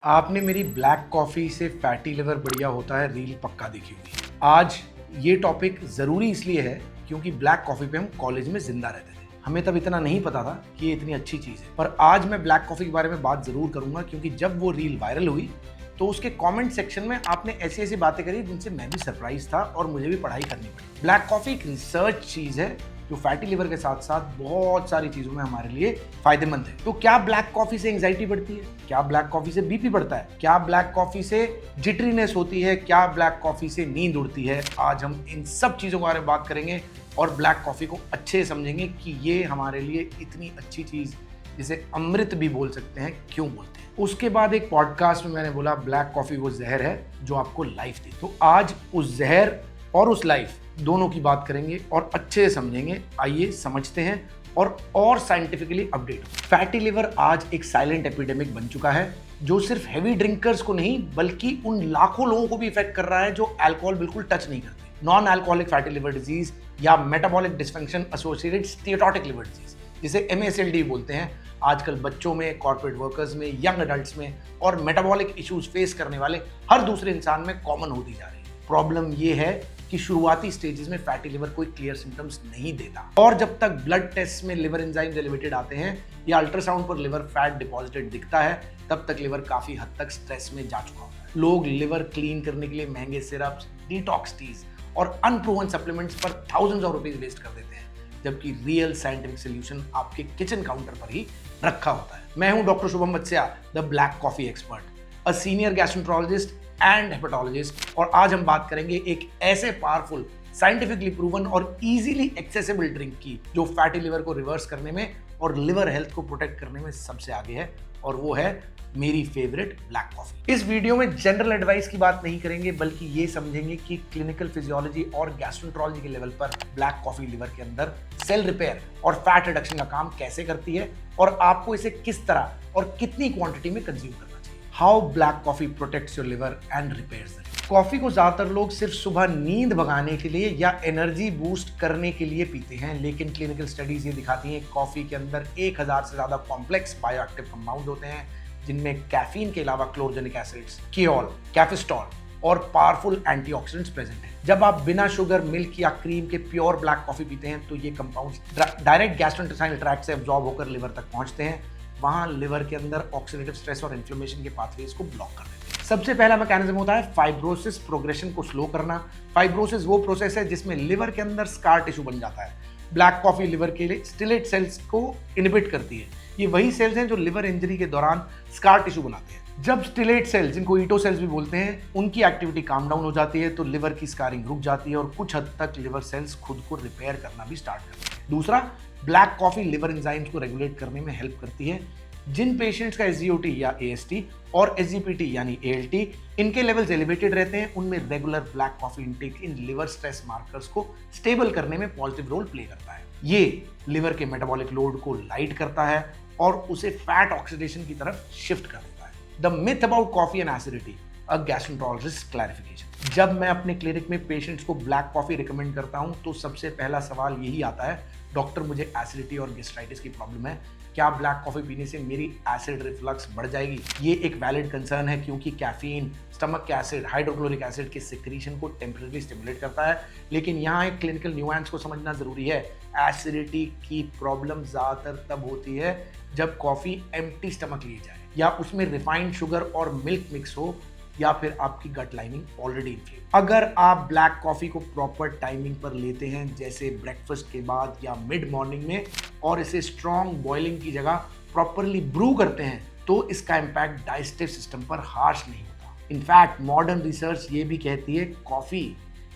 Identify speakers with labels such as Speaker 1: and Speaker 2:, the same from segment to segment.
Speaker 1: आपने मेरी black coffee से फैटी लिवर बढ़िया होता है रील पक्का देखी होगी। आज ये टॉपिक ज़रूरी इसलिए है क्योंकि ब्लैक कॉफ़ी पे हम कॉलेज में जिंदा रहते थे। हमें तब इतना नहीं पता था कि ये इतनी अच्छी चीज़ है, पर आज मैं ब्लैक कॉफ़ी के बारे में बात ज़रूर करूंगा क्योंकि जब वो रील वायरल हुई तो उसके कमेंट सेक्शन में आपने ऐसी ऐसी बातें करी जिनसे मैं भी सरप्राइज था और मुझे भी पढ़ाई करनी पड़ी। ब्लैक कॉफ़ी एक रिसर्च चीज़ है जो फैटी लिवर के साथ साथ बहुत सारी चीजों में हमारे लिए फायदेमंद है। तो क्या ब्लैक कॉफी से एंजाइटी बढ़ती है? क्या ब्लैक कॉफी से बीपी बढ़ता है? क्या ब्लैक कॉफी से जिटरीनेस होती है? क्या ब्लैक कॉफी से नींद उड़ती है? आज हम इन सब चीजों के बारे में बात करेंगे और ब्लैक कॉफी को अच्छे समझेंगे कि ये हमारे लिए इतनी अच्छी चीज जिसे अमृत भी बोल सकते हैं क्यों बोलते हैं। उसके बाद एक पॉडकास्ट में मैंने बोला ब्लैक कॉफी वो जहर है जो आपको लाइफ दे। तो आज उस जहर और उस लाइफ दोनों की बात करेंगे और अच्छे से समझेंगे। आइए समझते हैं और साइंटिफिकली अपडेट। फैटी लिवर आज एक साइलेंट एपिडेमिक बन चुका है जो सिर्फ हेवी ड्रिंकर्स को नहीं बल्कि उन लाखों लोगों को भी इफेक्ट कर रहा है जो अल्कोहल बिल्कुल टच नहीं करते। Non alcoholic fatty liver disease या metabolic dysfunction associated steatotic liver disease जिसे MASLD बोलते हैं, आजकल बच्चों में, कॉर्पोरेट वर्कर्स में, यंग अडल्ट्स में और मेटाबॉलिक इश्यूज फेस करने वाले हर दूसरे इंसान में कॉमन होती जा रही है। प्रॉब्लम ये है कि शुरुआती स्टेजेस में फैटी लिवर कोई क्लियर सिम्टम्स नहीं देता और जब तक ब्लड टेस्ट में लिवर एंजाइम्स एलिवेटेड आते हैं या अल्ट्रासाउंड पर लिवर फैट डिपॉजिटेड दिखता है तब तक लिवर काफी हद तक स्ट्रेस में जा चुका होता है। लोग लिवर क्लीन करने के लिए महंगे सिरप्स, डिटॉक्स टीज और अनप्रूवन सप्लीमेंट्स पर थाउजेंड्स ऑफ रुपीज वेस्ट कर देते हैं, जबकि रियल साइंटिफिक सोल्यूशन आपके किचन काउंटर पर ही रखा होता है। मैं हूं doctor Shubham Vatsya, the black coffee expert, a senior gastroenterologist and hepatologist, और आज हम बात करेंगे एक ऐसे पावरफुल, साइंटिफिकली प्रूवन और इजीली एक्सेसिबल ड्रिंक की जो फैटी लिवर को रिवर्स करने में और लिवर हेल्थ को प्रोटेक्ट करने में सबसे आगे है, और वो है मेरी फेवरेट ब्लैक कॉफी। इस वीडियो में जनरल एडवाइस की बात नहीं करेंगे बल्कि ये समझेंगे कि क्लिनिकल फिजियोलॉजी और गैस्ट्रोएंटरोलॉजी के लेवल पर ब्लैक कॉफी लिवर के अंदर सेल रिपेयर और फैट रिडक्शन का काम कैसे करती है और आपको इसे किस तरह और कितनी क्वांटिटी में कंज्यूम करना चाहिए। How black coffee protects your liver and repairs the liver. Coffee को ज्यादातर लोग सिर्फ सुबह नींद भगाने के लिए या एनर्जी बूस्ट करने के लिए पीते हैं, लेकिन क्लिनिकल स्टडीज ये दिखाती हैं कॉफी के अंदर 1000 से ज्यादा कॉम्प्लेक्स बायोएक्टिव कंपाउंड होते हैं जिनमें कैफीन के अलावा क्लोरोजेनिक एसिड्स, कीओल, कैफिस्टॉल और पावरफुल एंटीऑक्सीडेंट्स प्रेजेंट हैं। जब आप बिना शुगर, मिल्क या क्रीम के प्योर ब्लैक कॉफी पीते हैं तो ये कंपाउंड्स डायरेक्ट गैस्ट्रोइंटेस्टाइनल ट्रैक्ट से एब्जॉर्ब होकर लिवर तक पहुंचते हैं। वहां लिवर के अंदर ऑक्सीडेटिव स्ट्रेस और इन्फ्लेमेशन के पाथवेज को ब्लॉक कर देते हैं। सबसे पहला मैकेनिज्म होता है फाइब्रोसिस प्रोग्रेशन को स्लो करना। फाइब्रोसिस वो प्रोसेस है जिसमें लिवर के अंदर स्कार टिश्यू बन जाता है। ब्लैक कॉफी लिवर के लिए स्टिलेट सेल्स को इनहिबिट करती है। ये वही सेल्स हैं जो लिवर इंजरी के दौरान स्कार टिश्यू बनाते हैं। जब स्टिलेट सेल्स, जिनको ईटो सेल्स भी बोलते हैं, उनकी एक्टिविटी काम डाउन हो जाती है तो लिवर की स्कारिंग रुक जाती है और कुछ हद तक लिवर सेल्स खुद को रिपेयर करना भी स्टार्ट करते हैं। दूसरा, ब्लैक कॉफी लिवर एंजाइम्स को रेगुलेट करने में हेल्प करती है। जिन पेशेंट्स का SGOT या AST और SGPT यानी ALT इनके लेवल्स एलिवेटेड रहते हैं, उनमें regular black coffee intake in liver stress markers को स्टेबल करने में पॉजिटिव रोल प्ले करता है। ये लिवर के मेटाबॉलिक लोड को लाइट करता है और उसे फैट ऑक्सीडेशन की तरफ शिफ्ट कर देता है। The myth about coffee and acidity, a gastroenterologist clarification. जब मैं अपने क्लिनिक में पेशेंट्स को ब्लैक कॉफी रिकमेंड करता हूं तो सबसे पहला सवाल यही आता है, डॉक्टर मुझे एसिडिटी और गैस्ट्राइटिस की प्रॉब्लम है, क्या ब्लैक कॉफी पीने से मेरी एसिड रिफ्लक्स बढ़ जाएगी? ये एक वैलिड कंसर्न है क्योंकि कैफीन स्टमक के एसिड, हाइड्रोक्लोरिक एसिड के सिक्रीशन को टेम्परेरी स्टिमुलेट करता है, लेकिन यहाँ एक क्लिनिकल न्यूएंस को समझना जरूरी है। एसिडिटी की प्रॉब्लम ज्यादातर तब होती है जब कॉफी एम्प्टी स्टमक ली जाए या उसमें रिफाइंड शुगर और मिल्क मिक्स हो या फिर आपकी गट लाइनिंग ऑलरेडी इन्फ्लेम। अगर आप ब्लैक कॉफी को प्रॉपर टाइमिंग पर लेते हैं, जैसे ब्रेकफास्ट के बाद या मिड मॉर्निंग में, और इसे स्ट्रॉन्ग बॉइलिंग की जगह प्रॉपरली ब्रू करते हैं, तो इसका इम्पैक्ट डाइजेस्टिव सिस्टम पर हार्श नहीं होता। इनफैक्ट मॉडर्न रिसर्च ये भी कहती है कॉफी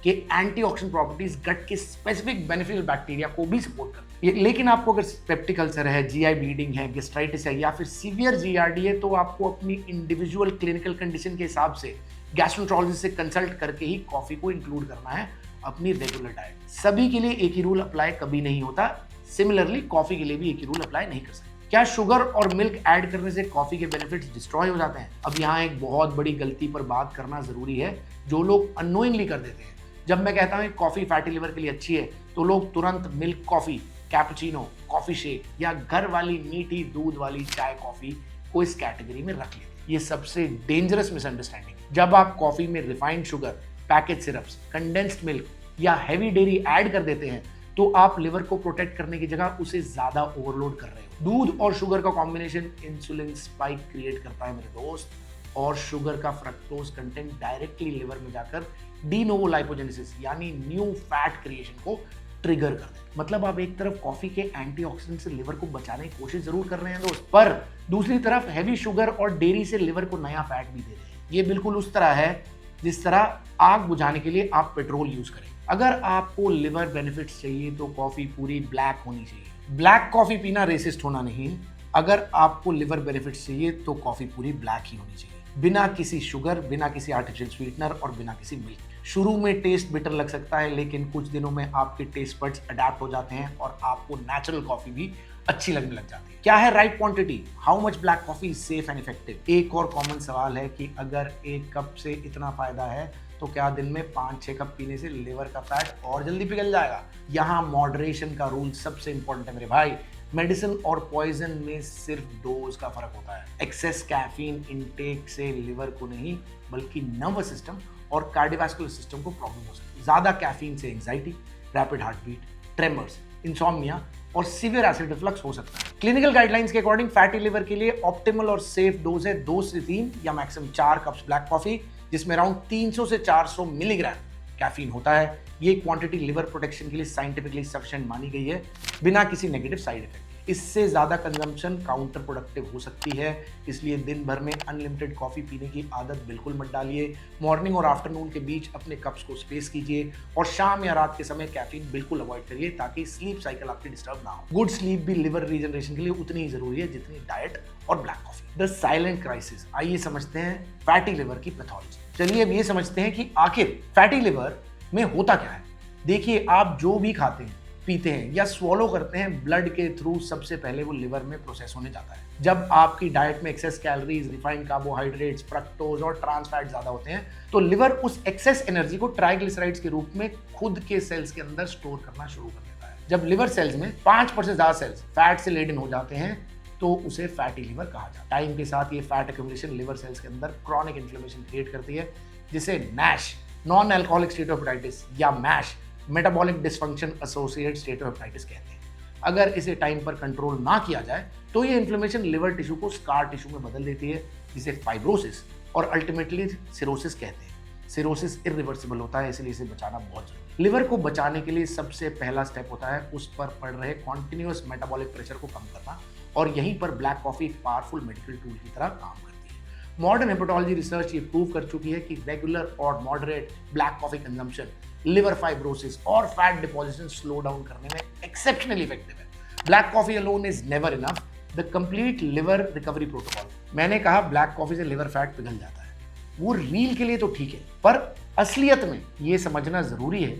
Speaker 1: के एंटीऑक्सीडेंट प्रॉपर्टीज गट के स्पेसिफिक बेनिफिशियल बैक्टीरिया को भी सपोर्ट करती है। लेकिन आपको अगर पेप्टिक अल्सर है, GI ब्लीडिंग है, गैस्ट्राइटिस है या फिर सीवियर GERD है, तो आपको अपनी इंडिविजुअल क्लिनिकल कंडीशन के हिसाब से गैस्ट्रोएंटरोलॉजिस्ट से कंसल्ट करके ही कॉफी को इंक्लूड करना है अपनी रेगुलर डाइट। सभी के लिए एक ही रूल अप्लाई कभी नहीं होता। सिमिलरली कॉफी के लिए भी एक ही रूल अप्लाई नहीं कर सकते। क्या शुगर और मिल्क ऐड करने से कॉफी के बेनिफिट्स डिस्ट्रॉय हो जाते हैं? अब यहाँ एक बहुत बड़ी गलती पर बात करना जरूरी है जो लोग अननोइंगली कर देते हैं। जब मैं कहता हूँ कॉफी फैटी लिवर के लिए अच्छी है तो लोग तुरंत milk coffee, cappuccino, coffee shake या घर वाली मीठी दूध वाली चाय कॉफी को इस कैटेगरी में रख लेते हैं। ये सबसे डेंजरस मिसअंडरस्टैंडिंग। जब आप कॉफी में refined sugar, package syrups, condensed milk या हैवी डेयरी ऐड कर देते हैं तो आप लिवर को प्रोटेक्ट करने की जगह उसे ज्यादा ओवरलोड कर रहे हो। दूध और शुगर का कॉम्बिनेशन इंसुलिन स्पाइक क्रिएट करता है मेरे दोस्त, और शुगर का फ्रक्टोज कंटेंट डायरेक्टली लिवर में जाकर डी नोवो लाइपोजेनेसिस यानी न्यू फैट क्रिएशन को ट्रिगर कर दे। मतलब आप एक तरफ कॉफी के एंटीऑक्सीडेंट से लिवर को बचाने की कोशिश जरूर कर रहे हैं दोस्त, पर दूसरी तरफ हैवी शुगर और डेयरी से लिवर को नया फैट भी दे रहे हैं। ये बिल्कुल उस तरह है जिस तरह आग बुझाने के लिए आप पेट्रोल यूज करें। अगर आपको लिवर बेनिफिट्स चाहिए तो कॉफी पूरी ब्लैक होनी चाहिए। ब्लैक कॉफी पीना रेसिस्ट होना नहीं। अगर आपको लिवर बेनिफिट्स चाहिए तो कॉफी पूरी ब्लैक ही होनी चाहिए, बिना किसी शुगर, बिना किसी आर्टिफिशियल स्वीटनर और बिना किसी मिल्क। शुरू में टेस्ट बिटर लग सकता है, लेकिन कुछ दिनों में आपके टेस्ट बड्स अडेप्ट हो जाते हैं और आपको नेचुरल कॉफी भी अच्छी लगने लग जाती है। क्या है right quantity? How much black coffee is safe and effective? एक और कॉमन सवाल है कि अगर एक कप से इतना फायदा है तो क्या दिन में 5-6 कप पीने से लिवर का फैट और जल्दी पिघल जाएगा? यहाँ मॉडरेशन का रूल सबसे इंपॉर्टेंट है मेरे भाई। मेडिसिन और पॉइजन में सिर्फ डोज का फर्क होता है। एक्सेस कैफीन इनटेक से लिवर को नहीं बल्कि नर्वस सिस्टम और कार्डियोवैस्कुलर सिस्टम को प्रॉब्लम हो सकती है। ज्यादा कैफीन से anxiety, rapid heart beat, tremors, insomnia और सीवियर एसिड रिफ्लक्स हो सकता है। क्लिनिकल गाइडलाइंस के अकॉर्डिंग फैटी लिवर के लिए ऑप्टिमल और सेफ डोज है 2 से 3 या मैक्सिमम 4 कप्स ब्लैक कॉफी, जिसमें अराउंड 300 से 400 मिलीग्राम कैफीन होता है। ये क्वांटिटी लिवर प्रोटेक्शन के लिए साइंटिफिकली सफिशिएंट मानी गई है, बिना किसी नेगेटिव साइड इफेक्ट। इससे ज्यादा कंजम्पशन काउंटर प्रोडक्टिव हो सकती है, इसलिए दिन भर में अनलिमिटेड कॉफी पीने की आदत बिल्कुल मत डालिए। मॉर्निंग और आफ्टरनून के बीच अपने कप्स को स्पेस कीजिए और शाम या रात के समय कैफीन बिल्कुल अवॉइड करिए ताकि स्लीप साइकिल आपकी डिस्टर्ब ना हो। गुड स्लीप भी लिवर रीजनरेशन के लिए उतनी ही जरूरी है जितनी डाइट और black coffee. The silent crisis. आइए समझते हैं फैटी लिवर की पैथोलॉजी। चलिए अब ये समझते हैं कि आखिर फैटी लिवर में होता क्या है। देखिए, आप जो भी खाते हैं, पीते हैं या स्वॉलो करते हैं, ब्लड के थ्रू सबसे पहले वो लिवर में प्रोसेस होने जाता है। जब आपकी डाइट में excess calories, refined carbohydrates, fructose और ट्रांस फैट ज्यादा होते हैं तो लिवर उस एक्सेस एनर्जी को ट्राइग्लिसराइड्स के रूप में खुद के सेल्स के अंदर स्टोर करना शुरू कर देता है। जब लिवर सेल्स में 5% से ज्यादा सेल्स फैट से लेडन हो जाते हैं तो उसे फैटी लिवर कहा जाता है। टाइम के साथ ये फैट एक्यूमुलेशन लिवर सेल्स के अंदर क्रॉनिक इन्फ्लेमेशन क्रिएट करती है, जिसे नैश, नॉन अल्कोहलिक स्टेटोहेपेटाइटिस या मैश, मेटाबॉलिक डिसफंक्शन एसोसिएटेड स्टेटोहेपेटाइटिस कहते हैं। अगर इसे टाइम पर कंट्रोल ना किया जाए तो ये इन्फ्लेमेशन लिवर टिश्यू को स्कार टिश्यू में बदल देती है, जिसे फाइब्रोसिस और अल्टीमेटली सिरोसिस कहते हैं। सिरोसिस इरिवर्सिबल होता है, इसलिए इसे बचाना बहुत जरूरी है। लिवर को बचाने के लिए सबसे पहला स्टेप होता है उस पर पड़ रहे कॉन्टिन्यूअस मेटाबॉलिक प्रेशर को कम करना, और यहीं पर ब्लैक कॉफी एक पावरफुल मेडिकल टूल की तरह काम करती है। मॉडर्न हेपेटोलॉजी रिसर्च ये प्रूव कर चुकी है कि रेगुलर और moderate black coffee consumption liver fibrosis और फैट डिपॉजिशन स्लो डाउन करने में एक्सेप्शनली इफेक्टिव है। Black coffee alone is never enough. The complete liver recovery protocol. मैंने कहा ब्लैक कॉफी से लिवर फैट पिघल जाता है, वो रील के लिए तो ठीक है, पर असलियत में ये समझना जरूरी है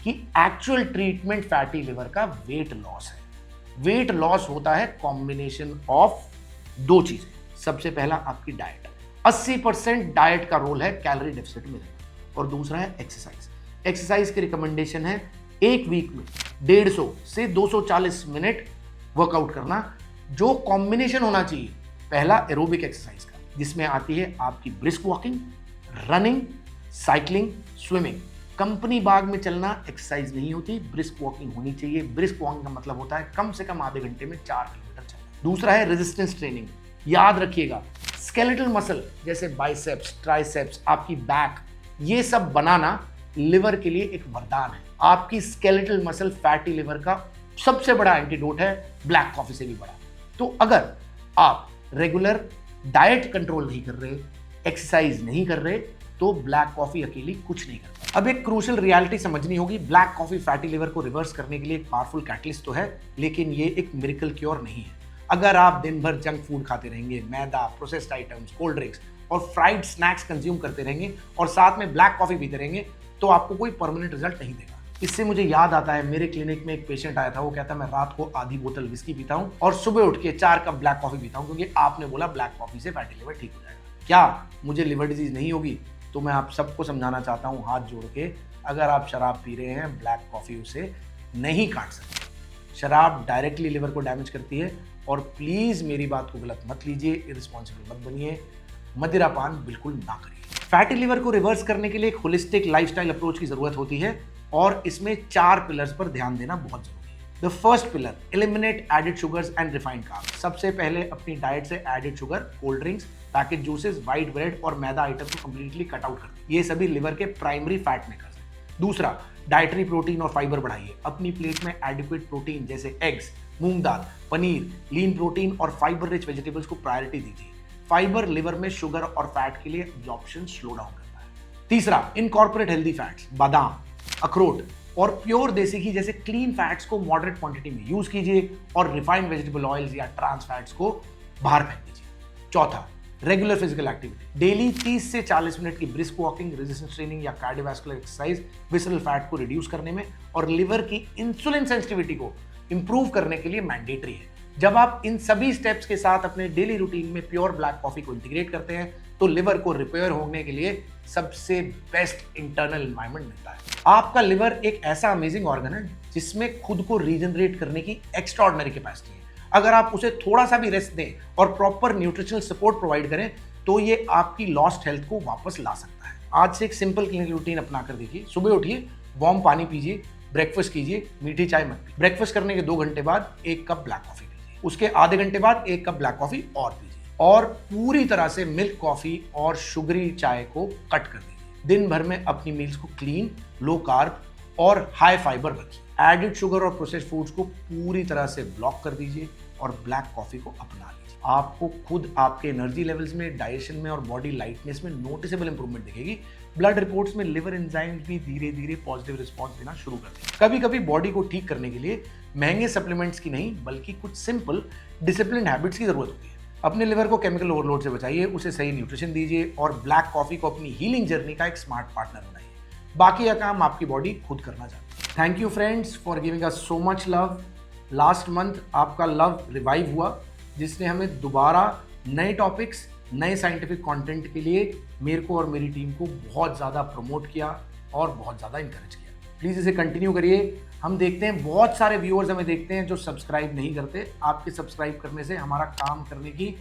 Speaker 1: कि एक्चुअल ट्रीटमेंट फैटी लिवर का वेट लॉस है। वेट लॉस होता है कॉम्बिनेशन ऑफ 2 चीजें। सबसे पहला आपकी डाइट। 80% डाइट का रोल है कैलोरी डेफिसिट में रहना, और दूसरा है एक्सरसाइज। एक्सरसाइज की रिकमेंडेशन है एक वीक में 150 से 240 मिनट वर्कआउट करना, जो कॉम्बिनेशन होना चाहिए पहला एरोबिक एक्सरसाइज का, जिसमें आती है आपकी brisk walking, running, cycling, swimming. Company बाग में चलना एक्सरसाइज नहीं होती, ब्रिस्क वॉकिंग होनी चाहिए। ब्रिस्क वॉकिंग का मतलब होता है कम से कम आधे घंटे में 4 किलोमीटर चलना। दूसरा है रेजिस्टेंस ट्रेनिंग। याद रखिएगा, स्केलेटल मसल जैसे बाइसेप्स, ट्राइसेप्स, आपकी बैक, ये सब बनाना लिवर के लिए एक वरदान है। आपकी स्केलेटल मसल फैटी लिवर का सबसे बड़ा एंटीडोट है, ब्लैक कॉफी से भी बड़ा। तो अगर आप रेगुलर डाइट कंट्रोल नहीं कर रहे, एक्सरसाइज नहीं कर रहे, तो ब्लैक कॉफी अकेली कुछ नहीं करता। अब एक क्रूशियल रियलिटी समझनी होगी, ब्लैक कॉफी फैटी लिवर को रिवर्स करने के लिए एक पावरफुल कैटलिस्ट तो है, लेकिन ये एक मिरेकल क्योर नहीं है। अगर आप दिन भर जंक फूड खाते रहेंगे, मैदा, प्रोसेस्ड आइटम्स, कोल्ड ड्रिंक्स और फ्राइड स्नैक्स कंज्यूम करते रहेंगे और साथ में ब्लैक कॉफी पीते रहेंगे, तो आपको कोई परमानेंट रिजल्ट नहीं देगा। इससे मुझे याद आता है, मेरे क्लिनिक में एक पेशेंट आया था, वो कहता मैं रात को आधी बोतल विस्की पीता हूँ और सुबह उठ के 4 कप ब्लैक कॉफी पीता हूँ, क्योंकि आपने बोला ब्लैक कॉफी से फैटी लिवर ठीक हो जाएगा। क्या मुझे लिवर डिजीज नहीं होगी? तो मैं आप सबको समझाना चाहता हूँ हाथ जोड़ के, अगर आप शराब पी रहे हैं, ब्लैक कॉफी उसे नहीं काट सकती। शराब डायरेक्टली लिवर को डैमेज करती है, और प्लीज मेरी बात को गलत मत लीजिए, इररिस्पॉन्सिबल मत बनिए। मदिरापान बिल्कुल ना करिए। फैटी लिवर को रिवर्स करने के लिए एक होलिस्टिक लाइफस्टाइल अप्रोच की जरूरत होती है और इसमें 4 पिलर्स पर ध्यान देना बहुत जरूरी है। The first pillar, eliminate added sugars and refined carbs. सबसे पहले अपनी डाइट से added sugar, cold drinks, package juices, white bread और मैदा आइटम को कंप्लीटली कट आउट कर दें। ये सभी लिवर के प्राइमरी फैट मेकर्स हैं। दूसरा, डाइटरी प्रोटीन और फाइबर बढ़ाइए। अपनी प्लेट में एडिक्वेट प्रोटीन जैसे एग्स, मूंग दाल, पनीर, लीन प्रोटीन और फाइबर रिच वेजिटेबल्स को प्रायोरिटी दीजिए। फाइबर लिवर में शुगर और फैट के लिए एब्जॉर्प्शन स्लो डाउन करता है। तीसरा, इनकॉर्पोरेट हेल्दी फैट्स। बादाम, अखरोट और प्योर देसी घी जैसे क्लीन फैट्स को मॉडरेट क्वांटिटी में यूज कीजिए और रिफाइंड वेजिटेबल ऑयल्स या ट्रांस फैट्स को बाहर फेंक दीजिए। चौथा, रेगुलर फिजिकल एक्टिविटी। डेली 30 से 40 मिनट की ब्रिस्क वॉकिंग, रेजिस्टेंस ट्रेनिंग या कार्डियोवास्कुलर एक्सरसाइज विसरल फैट को रिड्यूस करने में और लिवर की इंसुलिन सेंसिटिविटी को इंप्रूव करने के लिए मैंडेटरी है। जब आप इन सभी स्टेप्स के साथ अपने डेली रूटीन में प्योर ब्लैक कॉफी को इंटीग्रेट करते हैं तो लिवर को रिपेयर होने के लिए सबसे बेस्ट इंटरनल एनवायरनमेंट मिलता है। आपका लिवर एक ऐसा अमेजिंग ऑर्गन है जिसमें खुद को रीजनरेट करने की एक्स्ट्राऑर्डिनरी कैपेसिटी है। अगर आप उसे थोड़ा सा भी रेस्ट दें और प्रॉपर न्यूट्रिशनल सपोर्ट प्रोवाइड करें तो ये आपकी लॉस्ट हेल्थ को वापस ला सकता है। आज से एक सिंपल क्लिनिक रूटीन अपना कर देखिए। सुबह उठिए, वार्म पानी पीजिए, ब्रेकफास्ट कीजिए, मीठी चाय मत पीजिए। ब्रेकफास्ट करने के 2 घंटे बाद 1 कप ब्लैक कॉफी पीजिए। उसके आधे घंटे बाद 1 कप ब्लैक कॉफी और पीजिए और पूरी तरह से मिल्क कॉफी और शुगरी चाय को कट कर दीजिए। दिन भर में अपनी मील्स को क्लीन, लो कार्ब और हाई फाइबर रखिए। एडेड शुगर और प्रोसेस्ड फूड्स को पूरी तरह से ब्लॉक कर दीजिए और ब्लैक कॉफी को अपना लीजिए। आपको खुद आपके एनर्जी लेवल्स में, डाइजेशन में और बॉडी लाइटनेस में नोटिसेबल इंप्रूवमेंट दिखेगी। ब्लड रिपोर्ट्स में लिवर एंजाइम्स भी धीरे धीरे पॉजिटिव रिस्पॉन्स देना शुरू कर देंगे। कभी कभी बॉडी को ठीक करने के लिए महंगे सप्लीमेंट्स की नहीं बल्कि कुछ सिंपल डिसिप्लिन हैबिट्स की जरूरत होती है। अपने लिवर को केमिकल ओवरलोड से बचाइए, उसे सही न्यूट्रिशन दीजिए और ब्लैक कॉफी को अपनी हीलिंग जर्नी का एक स्मार्ट पार्टनर बनाइए। बाकी का काम आपकी बॉडी खुद करना चाहती है। Thank you friends for giving us so much love. Last month आपका लव रिवाइव हुआ जिसने हमें दोबारा नए टॉपिक्स, नए साइंटिफिक कंटेंट के लिए मेरे को और मेरी टीम को बहुत ज़्यादा प्रमोट किया और बहुत ज़्यादा इंकरेज किया। प्लीज़ इसे कंटिन्यू करिए। हम देखते हैं बहुत सारे व्यूअर्स हमें देखते हैं जो सब्सक्राइब नहीं करते। आपके सब्सक्राइब करने से हमारा काम करने की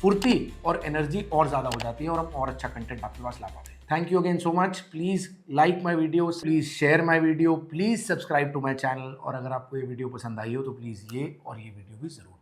Speaker 1: फुर्ती और एनर्जी और ज़्यादा हो जाती है और हम और अच्छा कंटेंट आपके पास ला पाते हैं। Thank you again so much. Please like my video, please share my video, please subscribe to my channel और अगर आपको ये वीडियो पसंद आई हो तो प्लीज़ ये और ये वीडियो भी ज़रूर